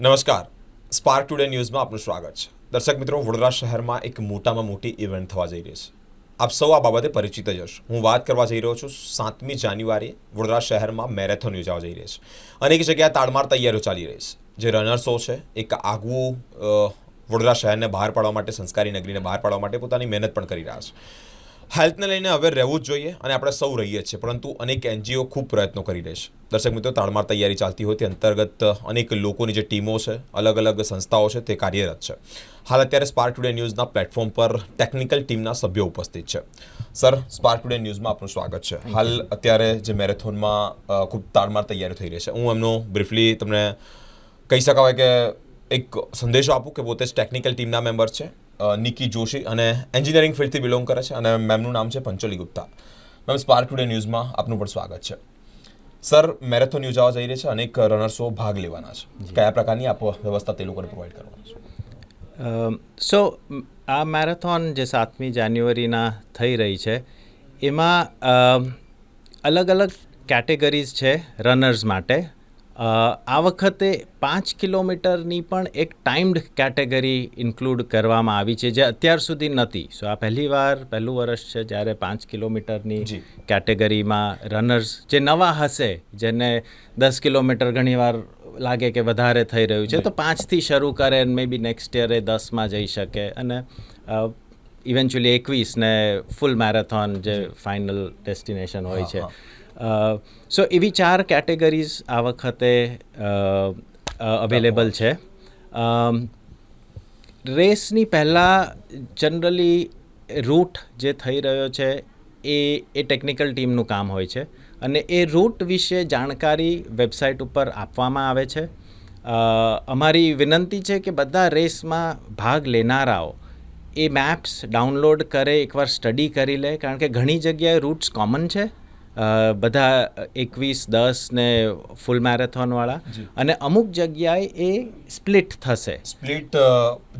નમસ્કાર. Spark today ન્યૂઝમાં આપનું સ્વાગત છે. દર્શક મિત્રો, વડોદરા શહેરમાં એક મોટામાં મોટી ઇવેન્ટ થવા જઈ રહી છે. આપ સૌ આ બાબતે પરિચિત જ હશો. હું વાત કરવા જઈ રહ્યો છું 7મી જાન્યુઆરીએ વડોદરા શહેરમાં મેરેથોન યોજાવા જઈ રહી છે. અનેક જગ્યાએ તાડમાર તૈયારીઓ ચાલી રહી છે. જે રનર્સો છે એક આગવું વડોદરા શહેરને બહાર પાડવા માટે, સંસ્કારી નગરીને બહાર પાડવા માટે પોતાની મહેનત પણ કરી રહ્યા છે. હેલ્થને લઈને અવેર રહેવું જ જોઈએ અને આપણે સૌ રહીએ છીએ, પરંતુ અનેક એનજીઓ ખૂબ પ્રયત્નો કરી રહી છે. દર્શક મિત્રો, તાડમાર તૈયારી ચાલતી હોય તે અંતર્ગત અનેક લોકોની જે ટીમો છે, અલગ અલગ સંસ્થાઓ છે, તે કાર્યરત છે. હાલ અત્યારે સ્પાર્ક ટુડે ન્યૂઝના પ્લેટફોર્મ પર ટેકનિકલ ટીમના સભ્યો ઉપસ્થિત છે. સર, સ્પાર્ક ટુડે ન્યૂઝમાં આપનું સ્વાગત છે. હાલ અત્યારે જે મેરેથોનમાં ખૂબ તાડમાર તૈયારી થઈ રહી છે, હું એમનો બ્રીફલી તમને કહી શકાય કે એક સંદેશો આપું કે પોતે જ ટેકનિકલ ટીમના મેમ્બર છે. નિકી જોશી અને એન્જિનિયરિંગ ફિલ્ડથી બિલોંગ કરે છે અને મેમનું નામ છે Pancholi Gupta. Ma'am, spark today ન્યૂઝમાં આપનું પણ સ્વાગત છે. સર, મેરેથોન યોજાવા જઈ રહી છે, અનેક રનર્સો ભાગ લેવાના છે. કયા પ્રકારની આપ વ્યવસ્થા તે લોકોને પ્રોવાઈડ કરવાના છે? આ મેરેથોન જે 7મી જાન્યુઆરીના થઈ રહી છે, એમાં અલગ અલગ કેટેગરીઝ છે રનર્સ માટે. આ વખતે 5 કિલોમીટરની પણ એક ટાઈમ્ડ કેટેગરી ઇન્ક્લુડ કરવામાં આવી છે, જે અત્યાર સુધી નહોતી. સો આ પહેલું વર્ષ છે જ્યારે 5 કિલોમીટરની કેટેગરીમાં રનર્સ જે નવા હશે, જેને 10 કિલોમીટર ઘણીવાર લાગે કે વધારે થઈ રહ્યું છે, તો 5થી શરૂ કરે અને મે બી નેક્સ્ટ યરે 10માં જઈ શકે અને ઇવેન્ચ્યુઅલી 21 ને ફૂલ મેરેથોન જે ફાઇનલ ડેસ્ટિનેશન હોય છે. સો એવી 4 કેટેગરીઝ આ વખતે અવેલેબલ છે. રેસની પહેલાં જનરલી રૂટ જે થઈ રહ્યો છે એ ટેકનિકલ ટીમનું કામ હોય છે અને એ રૂટ વિશે જાણકારી વેબસાઇટ ઉપર આપવામાં આવે છે. અમારી વિનંતી છે કે બધા રેસમાં ભાગ લેનારાઓ એ મેપ્સ ડાઉનલોડ કરે, એકવાર સ્ટડી કરી લે, કારણ કે ઘણી જગ્યાએ રૂટ્સ કોમન છે, બધા 21, 10 ને ફૂલ મેરેથોનવાળા, અને અમુક જગ્યાએ એ સ્પ્લિટ થશે. સ્પ્લિટ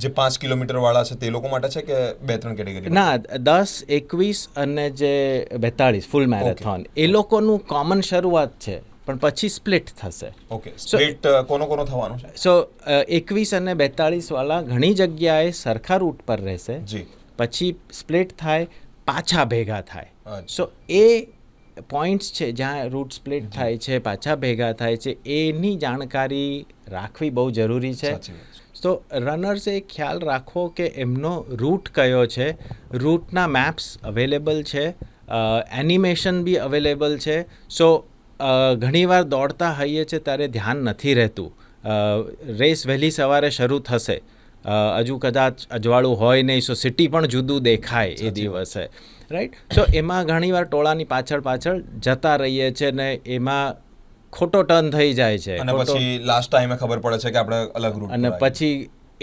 જે 5 કિલોમીટરવાળા છે તે લોકો માટે છે કે 2-3 કેટેગરી? ના, 10, 21 અને જે 42 ફૂલ મેરેથોન, એ લોકોનું કોમન શરૂઆત છે, પણ પછી સ્પ્લિટ થશે. ઓકે, સ્પ્લિટ કોનો થવાનું છે? સો 21 અને 42 વાળા ઘણી જગ્યાએ સરખા રૂટ પર રહેશે, પછી સ્પ્લિટ થાય, પાછા ભેગા થાય. સો એ પોઈન્ટ્સ છે જ્યાં રૂટ સ્પ્લિટ થાય છે, પાછા ભેગા થાય છે, એની જાણકારી રાખવી બહુ જરૂરી છે. તો રનર્સે ખ્યાલ રાખવો કે એમનો રૂટ કયો છે. રૂટના મેપ્સ અવેલેબલ છે, એનિમેશન બી અવેલેબલ છે. સો ઘણીવાર દોડતા હોઈએ છે ત્યારે ધ્યાન નથી રહેતું. રેસ વહેલી સવારે શરૂ થશે, હજુ કદાચ અજવાળું હોય નહીં, સો સિટી પણ જુદું દેખાય એ દિવસે, રાઈટ? સો એમાં ઘણીવાર ટોળાની પાછળ જતા રહીએ છીએ ને એમાં ખોટો ટર્ન થઈ જાય છે અને પછી લાસ્ટ ટાઈમે ખબર પડે છે કે આપણે અલગ રૂટ, અને પછી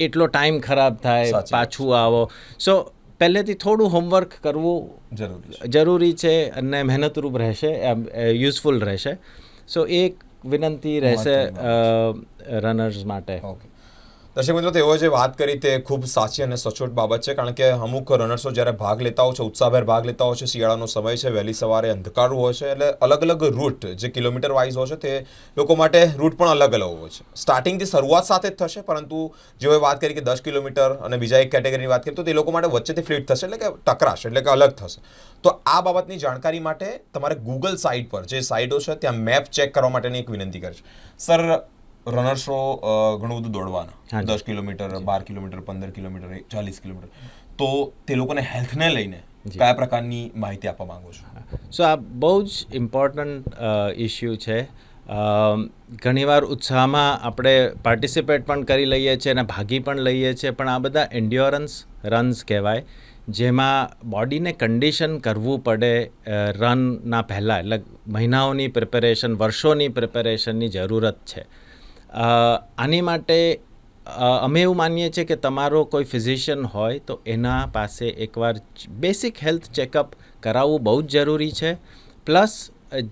એટલો ટાઈમ ખરાબ થાય, પાછું આવો. સો પહેલેથી થોડું હોમવર્ક કરવું જરૂરી છે અને મહેનતરૂપ રહેશે, યુઝફુલ રહેશે. સો એક વિનંતી રહેશે રનર્સ માટે. દર્શક મિત્રો, તેઓએ જે વાત કરી તે ખૂબ સાચી અને સચોટ બાબત છે, કારણ કે અમુક રનર્સો જ્યારે ભાગ લેતા હોય છે, ઉત્સાહભેર ભાગ લેતા હોય છે, શિયાળાનો સમય છે, વહેલી સવારે અંધકારું હોય છે, એટલે અલગ અલગ રૂટ જે કિલોમીટર વાઇઝ હોય છે તે લોકો માટે રૂટ પણ અલગ અલગ હોય છે. સ્ટાર્ટિંગથી શરૂઆત સાથે જ થશે, પરંતુ જેઓએ વાત કરી કે 10 કિલોમીટર અને બીજા એક કેટેગરીની વાત કરી, તો તે લોકો માટે વચ્ચેથી ફ્લિટ થશે, એટલે કે ટકરાશે, એટલે કે અલગ થશે. તો આ બાબતની જાણકારી માટે તમારે ગૂગલ સાઇટ પર જે સાઇટો છે ત્યાં મેપ ચેક કરવા માટેની એક વિનંતી કરશે. સર, રનર્સો ઘણું બધું દોડવાના, 10 કિલોમીટર, 12 કિલોમીટર, 15 કિલોમીટર, 40 કિલોમીટર, તો તે લોકોને હેલ્થને લઈને કયા પ્રકારની માહિતી આપવા માંગો છો? સો આ બહુ જ ઇમ્પોર્ટન્ટ ઇશ્યુ છે. ઘણીવાર ઉત્સાહમાં આપણે પાર્ટિસિપેટ પણ કરી લઈએ છીએ અને ભાગી પણ લઈએ છીએ, પણ આ બધા એન્ડ્યોરન્સ રન્સ કહેવાય, જેમાં બોડીને કન્ડિશન કરવું પડે રનના પહેલાં, એટલે મહિનાઓની પ્રિપેરેશન, વર્ષોની પ્રિપેરેશનની જરૂરત છે. આની માટે અમે એવું માનીએ છીએ કે તમારો કોઈ ફિઝિશિયન હોય તો એના પાસે એકવાર બેસિક હેલ્થ ચેકઅપ કરાવવું બહુ જ જરૂરી છે. પ્લસ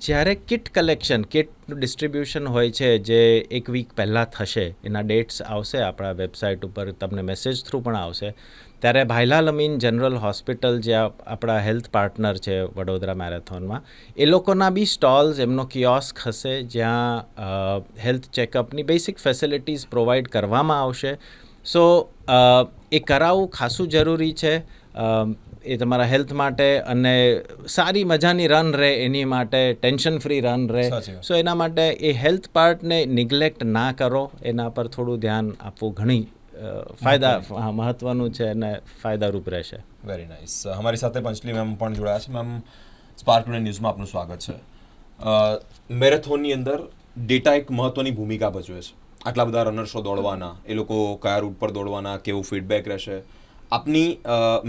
જ્યારે કિટ કલેક્શન, કિટનું ડિસ્ટ્રીબ્યુશન હોય છે, જે એક વીક પહેલાં થશે, એના ડેટ્સ આવશે આપણા વેબસાઇટ ઉપર, તમને મેસેજ થ્રુ પણ આવશે, ત્યારે ભાઈલાલ અમીન જનરલ હોસ્પિટલ જે આપણા હેલ્થ પાર્ટનર છે વડોદરા મેરેથોનમાં, એ લોકોના બી સ્ટોલ્સ, એમનો કિયોસ્ક હશે જ્યાં હેલ્થ ચેકઅપની બેસિક ફેસિલિટીઝ પ્રોવાઈડ કરવામાં આવશે. સો એ કરાવવું ખાસું જરૂરી છે એ તમારા હેલ્થ માટે, અને સારી મજાની રન રહે એની માટે, ટેન્શન ફ્રી રન રહે. સો એના માટે એ હેલ્થ પાર્ટને નિગ્લેક્ટ ના કરો, એના પર થોડું ધ્યાન આપવું ઘણી ફાયદા મહત્વનું છે અને ફાયદારૂપ રહેશે. Very nice. અમારી સાથે પંચલી મેમ પણ જોડાયા છે. મેમ, સ્પાર્ક ટુડે ન્યૂઝમાં આપનું સ્વાગત છે. મેરેથોનની અંદર ડેટા એક મહત્વની ભૂમિકા ભજવે છે. આટલા બધા રનર્સો દોડવાના, એ લોકો કયા રૂટ પર દોડવાના, કેવું ફીડબેક રહેશે, આપની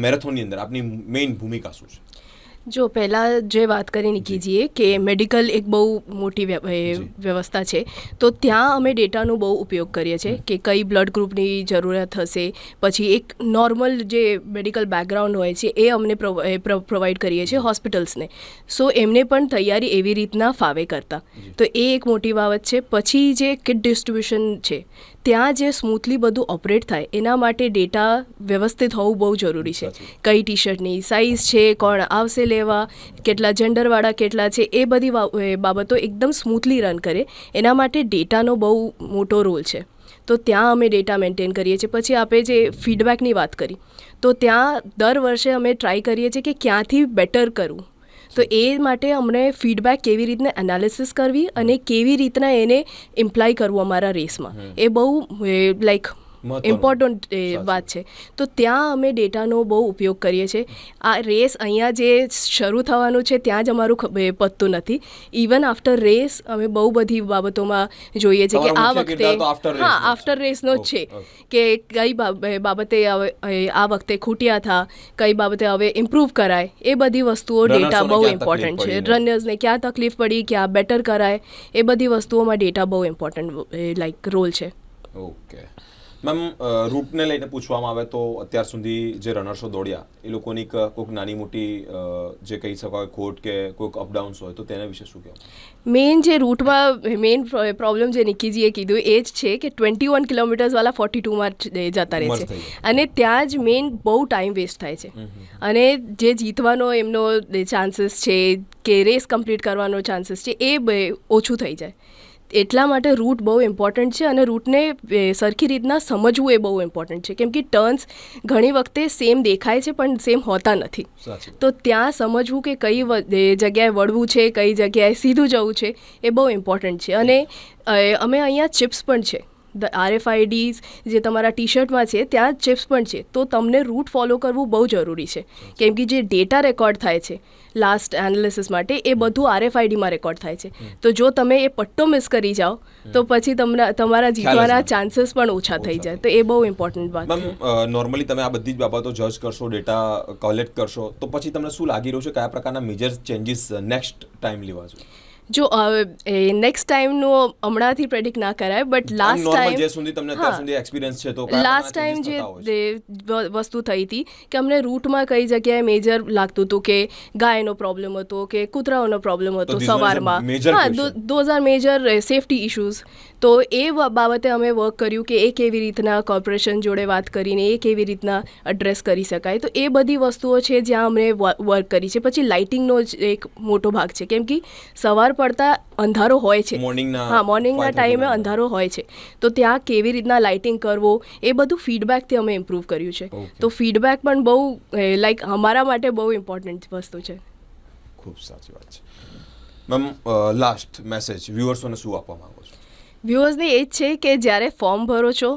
મેરેથોનની અંદર આપની મેઇન ભૂમિકા શું છે? જો પહેલાં જે વાત કરી નિકીજીએ કે મેડિકલ એક બહુ મોટી વ્યવસ્થા છે, તો ત્યાં અમે ડેટાનો બહુ ઉપયોગ કરીએ છીએ કે કઈ બ્લડ ગ્રુપની જરૂરત હશે, પછી એક નોર્મલ જે મેડિકલ બેકગ્રાઉન્ડ હોય છે એ અમને પ્રોવાઈડ કરીએ છીએ હોસ્પિટલ્સને. સો એમને પણ તૈયારી એવી રીતના ફાવે કરતા, તો એ એક મોટી બાબત છે. પછી જે કિટ ડિસ્ટ્રીબ્યુશન છે, ત્યાં જે સ્મૂથલી બધું ઓપરેટ થાય એના માટે ડેટા વ્યવસ્થિત હોવું બહુ જરૂરી છે. કઈ ટી શર્ટની સાઇઝ છે, કોણ આવશે લેવા, કેટલા જેન્ડરવાળા કેટલા છે, એ બધી બાબતો એકદમ સ્મૂથલી રન કરે એના માટે ડેટાનો બહુ મોટો રોલ છે. તો ત્યાં અમે ડેટા મેન્ટેન કરીએ છીએ. પછી આપણે જે ફીડબેકની વાત કરી, તો ત્યાં દર વર્ષે અમે ટ્રાય કરીએ છીએ કે ક્યાંથી બેટર કરવું. તો એ માટે અમને ફીડબેક કેવી રીતના એનાલિસિસ કરવી અને કેવી રીતના એને ઇમ્પ્લાય કરવું અમારા રેસમાં, એ બહુ લાઈક ઇમ્પોર્ટન્ટ વાત છે. તો ત્યાં અમે ડેટાનો બહુ ઉપયોગ કરીએ છીએ. આ રેસ અહીંયા જે શરૂ થવાનું છે ત્યાં જ અમારું પતતું નથી. ઇવન આફ્ટર રેસ અમે બહુ બધી બાબતોમાં જોઈએ છીએ કે આ વખતે આફ્ટર રેસનો જ છે કે કઈ બાબતે આ વખતે ખૂટ્યા હતા, કઈ બાબતે હવે ઇમ્પ્રૂવ કરાય, એ બધી વસ્તુઓ ડેટા બહુ ઇમ્પોર્ટન્ટ છે. રનર્સને ક્યાં તકલીફ પડી, ક્યાં બેટર કરાય, એ બધી વસ્તુઓમાં ડેટા બહુ ઇમ્પોર્ટન્ટ લાઈક રોલ છે. ઓકે મેમ, રૂટને લઈને પૂછવામાં આવે તો અત્યાર સુધી જે રનર્સો દોડ્યા એ લોકોની કોઈક નાની મોટી જે કહી શકાય ખોટ કે કોઈક અપડાઉન્સ હોય, તો તેના વિશે શું કહેવું? મેઇન જે રૂટમાં મેઇન પ્રોબ્લેમ જે નિકીજીએ કીધું એ જ છે કે 21 કિલોમીટર્સવાળા 42માં જતા રહે છે, અને ત્યાં જ મેઇન બહુ ટાઈમ વેસ્ટ થાય છે. અને જે જીતવાનો એમનો ચાન્સીસ છે કે રેસ કમ્પ્લીટ કરવાનો ચાન્સીસ છે એ ઓછું થઈ જાય. એટલા માટે રૂટ બહુ ઇમ્પોર્ટન્ટ છે, અને રૂટને સરખી રીતના સમજવું એ બહુ ઇમ્પોર્ટન્ટ છે. કેમ કે ટર્ન્સ ઘણી વખતે સેમ દેખાય છે પણ સેમ હોતા નથી. તો ત્યાં સમજવું કે કઈ જગ્યાએ વળવું છે, કઈ જગ્યાએ સીધું જવું છે, એ બહુ ઇમ્પોર્ટન્ટ છે. અને અમે અહીંયા ચિપ્સ પણ છે, RFIDs જે તમારા ટી શર્ટમાં છે ત્યાં ચિપ્સ પણ છે. તો તમને રૂટ ફોલો કરવું બહુ જરૂરી છે, કેમ કે જે ડેટા રેકોર્ડ થાય છે લાસ્ટ એનાલિસિસ માટે એ બધું RFIDમાં રેકોર્ડ થાય છે. તો જો તમે એ પટ્ટો મિસ કરી જાઓ તો પછી તમારા જીતવાના ચાન્સીસ પણ ઓછા થઈ જાય. તો એ બહુ ઇમ્પોર્ટન્ટ વાત છે. મેમ, નોર્મલી તમે આ બધી જ બાબતો જજ કરશો, ડેટા કલેક્ટ કરશો, તો પછી તમને શું લાગી રહ્યું છે કયા પ્રકારના મેજર ચેન્જીસ નેક્સ્ટ ટાઈમ લેવા જોઈએ? જો નેક્સ્ટ ટાઈમનું હમણાંથી પ્રેડિક્ટ ના કરાય, બટ લાસ્ટ ટાઈમ જે વસ્તુ થઈ હતી કે અમને રૂટમાં કઈ જગ્યાએ મેજર લાગતું હતું કે ગાયનો પ્રોબ્લેમ હતો કે કૂતરાઓનો પ્રોબ્લેમ હતો સવારમાં. Those are major safety issues. તો એ બાબતે અમે વર્ક કર્યું કે એ કેવી રીતના કોર્પોરેશન જોડે વાત કરીને એ કેવી રીતના એડ્રેસ કરી શકાય. તો એ બધી વસ્તુઓ છે જ્યાં અમે વર્ક કરી છે. પછી લાઇટિંગનો જ એક મોટો ભાગ છે, કેમ કે સવાર પડતા અંધારો હોય છે, મોર્નિંગના ટાઈમે અંધારો હોય છે. તો ત્યાં કેવી રીતના લાઇટિંગ કરવો, એ બધું ફીડબેકથી અમે ઇમ્પ્રૂવ કર્યું છે. તો ફીડબેક પણ બહુ લાઈક અમારા માટે બહુ ઇમ્પોર્ટન્ટ વસ્તુ છે. ખૂબ સાચી વાત છે. મેમ, લાસ્ટ મેસેજ વ્યુઅર્સોને શું આપવા માંગો છો? વ્યુઅર્સને એ જ છે કે જ્યારે ફોર્મ ભરો છો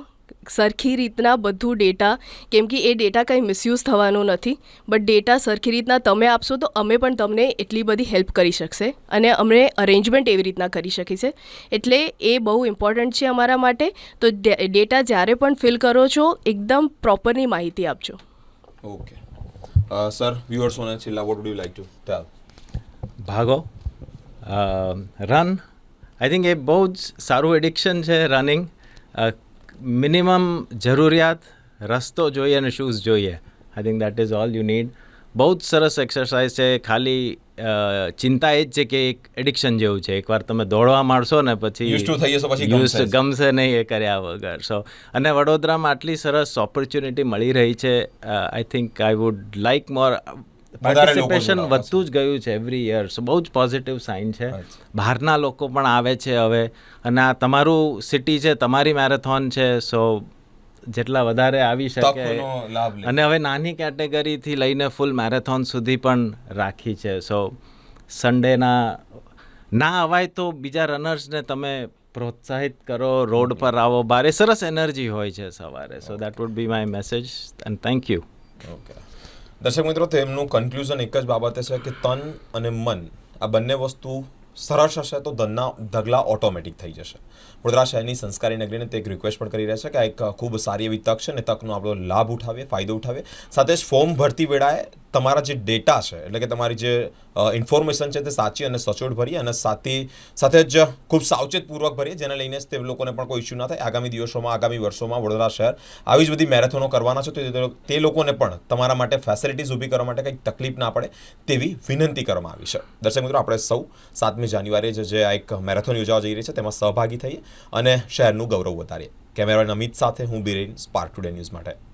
સરખી રીતના બધું ડેટા, કેમ કે એ ડેટા કંઈ મિસયુઝ થવાનું નથી, બટ ડેટા સરખી રીતના તમે આપશો તો અમે પણ તમને એટલી બધી હેલ્પ કરી શકશે અને અમે અરેન્જમેન્ટ એવી રીતના કરી શકીશે. એટલે એ બહુ ઇમ્પોર્ટન્ટ છે અમારા માટે. તો ડેટા જ્યારે પણ ફિલ કરો છો એકદમ પ્રોપરની માહિતી આપજો. ઓકે સર, વ્યુઅર્સોને છેલ્લા what would you like to tell? ભાગો, રન. આઈ થિંક એ બહુ જ સારું એડિક્શન છે રનિંગ. મિનિમમ જરૂરિયાત રસ્તો જોઈએ અને શૂઝ જોઈએ. I think that is all you need. બહુ જ સરસ એક્સરસાઇઝ છે. ખાલી ચિંતા એ જ છે કે એક એડિક્શન જેવું છે. એકવાર તમે દોડવા માંડશો ને પછી Used to થઈ જશો, પછી used ગમશે જ. ગમશે નહીં એ કર્યા વગર. સો અને વડોદરામાં આટલી સરસ ઓપોર્ચ્યુનિટી મળી રહી છે. I think I would like more. Participation વધતું જ ગયું છે એવરી યર. સો બહુ જ પોઝિટિવ સાઇન છે. બહારના લોકો પણ આવે છે હવે, અને આ તમારું સિટી છે, તમારી મેરેથોન છે. સો જેટલા વધારે આવી શકે. અને હવે નાની કેટેગરીથી લઈને ફૂલ મેરેથોન સુધી પણ રાખી છે. સો સન્ડેના ના અવાય તો બીજા રનર્સને તમે પ્રોત્સાહિત કરો, રોડ પર આવો, બારે સરસ એનર્જી હોય છે સવારે. So that would be my message and thank you. Okay દર્શક મિત્રો, તેમનું કન્ક્લુઝન એક જ બાબતે છે કે તન અને મન આ બંને વસ્તુ સરસ હશે તો ઢગલા ઓટોમેટિક થઈ જશે. વડોદરા શહેરની સંસ્કારી નગરીને તે એક રિક્વેસ્ટ પણ કરી રહ્યા છે કે આ એક ખૂબ સારી એવી તક છે, અને તકનો આપણો લાભ ઉઠાવીએ, ફાયદો ઉઠાવીએ. સાથે જ ફોર્મ ભરતી વેળાએ તમારા જે ડેટા છે, એટલે કે તમારી જે ઇન્ફોર્મેશન છે તે સાચી અને સચોટ ભરીએ, અને સાથે જ ખૂબ સાવચેતપૂર્વક ભરીએ, જેને લઈને તે લોકોને પણ કોઈ ઇસ્યુ ના થાય. આગામી દિવસોમાં, આગામી વર્ષોમાં વડોદરા શહેર આવી જ બધી મેરેથોનો કરવાના છે, તો તે લોકોને પણ તમારા માટે ફેસિલિટીઝ ઊભી કરવા માટે કંઈક તકલીફ ના પડે તેવી વિનંતી કરવામાં આવી છે. દર્શક મિત્રો, આપણે સૌ 7મી જાન્યુઆરીએ જે આ એક મેરેથોન યોજાવા જઈ રહી છે તેમાં સહભાગી થઈએ અને શહેરનું ગૌરવ વધારીએ. કેમેરામેન અમિત સાથે હું બિરેન, સ્પાર્ક ટુડે ન્યૂઝ માટે.